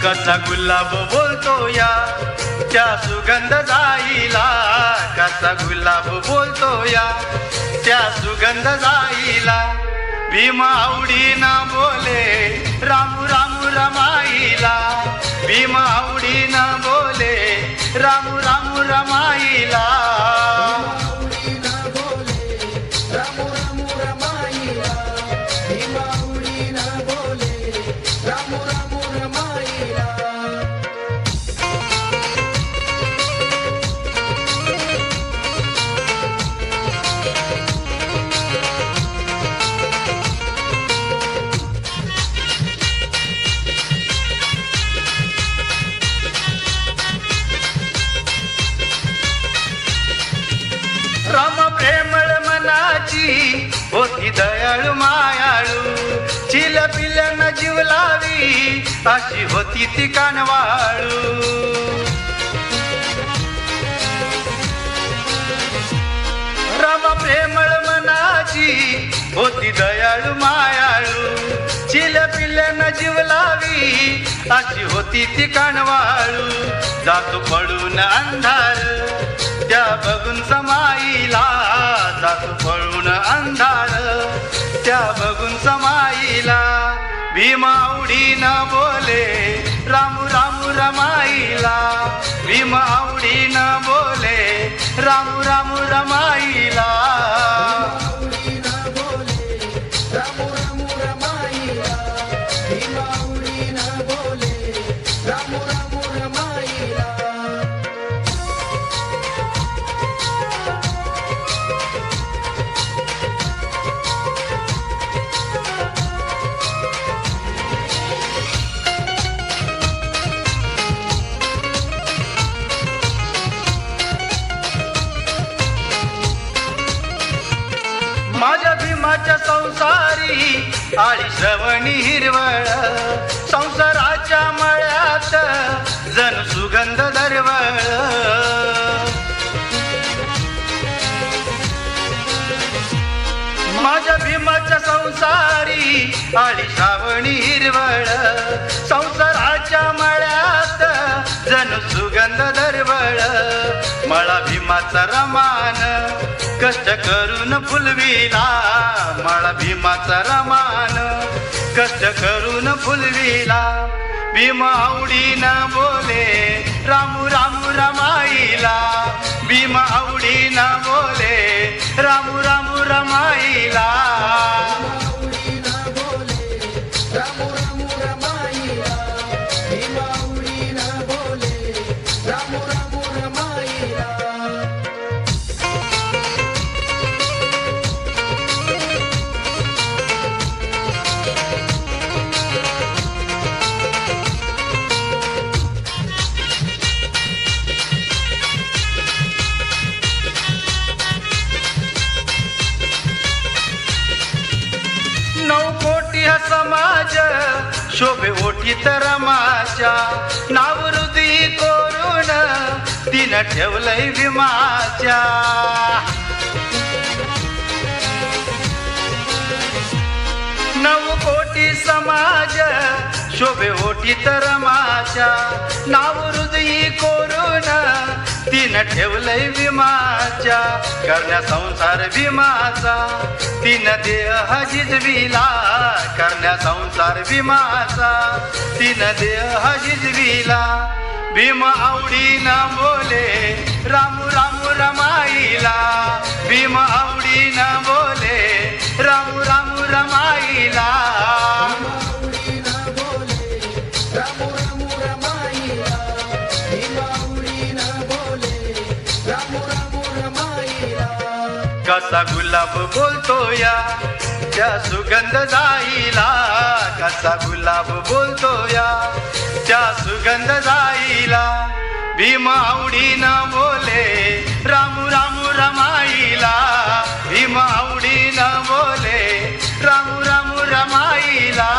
कसा गुलाब बोलतो या त्या सुगंध जाईला, कसा गुलाब बोलतो या त्या सुगंध जाईला. भीम आवडीनं बोले रामू रामू रमाईला, भीम आवडीनं बोले रामू रामू रमाईला. राम प्रेमळ मनाची होती दयाळू मायाळू, चिल पिलन जीव लावी अशी होती ती कानवाळू. राम प्रेमळ मनाची होती दयाळू मायाळू, चिल पिलन जीव लावी अशी होती ती कानवाळू. जातो पडून अंधार त्या बघून समाईला, जातो पळून अंधार त्या बघून समाईला. भीम आवडीनं बोले रामू रामू रमाईला, भीम आवडीनं बोले रामू रामू रमाईला. माझ्या भीमाच्या संसारी आळी श्रवणी हिरवळ, संसाराच्या मळ्यात जण सुगंध दरवळ. माझ्या भीमाच्या संसारी आळी श्रावणी हिरवळ, संसाराच्या मळ्यात जण सुगंध दरवळ. मळा भीमाचा रमान कष्ट करून फुलविला, मळा भीमाचा रमान कष्ट करून फुलविला. भीम आवडीनं बोले रामू रामू रमाईला, भीम आवडीनं बोले रामू रामू रमाईला. नऊ कोटी हा समाज शोभे ओठी तर रमाच्या, नाव हृदयी कोरून तिनं ठेवलंय भीमाच्या. नऊ कोटी समाज शोभे ओठी तर रमाच्या, नाव हृदयी कोरून तिनं ठेवलंय भीमाच्या. करण्या संसार भीमाचा तिनं देह जिजविला, करण्या संसार भीमाचा तिनं देह जिजविला. भीम आवडीनं बोले रामू रामू रमाईला, भीम आवडीनं बोले रामू रामू रमाईला. कसा गुलाब बोलतो या त्या सुगंध जाईला, कसा गुलाब बोलतो या त्या सुगंध जाईला. भीम आवडीनं बोले रामू रामू रमाईला, भीम आवडीनं बोले रामू रामू रमाईला.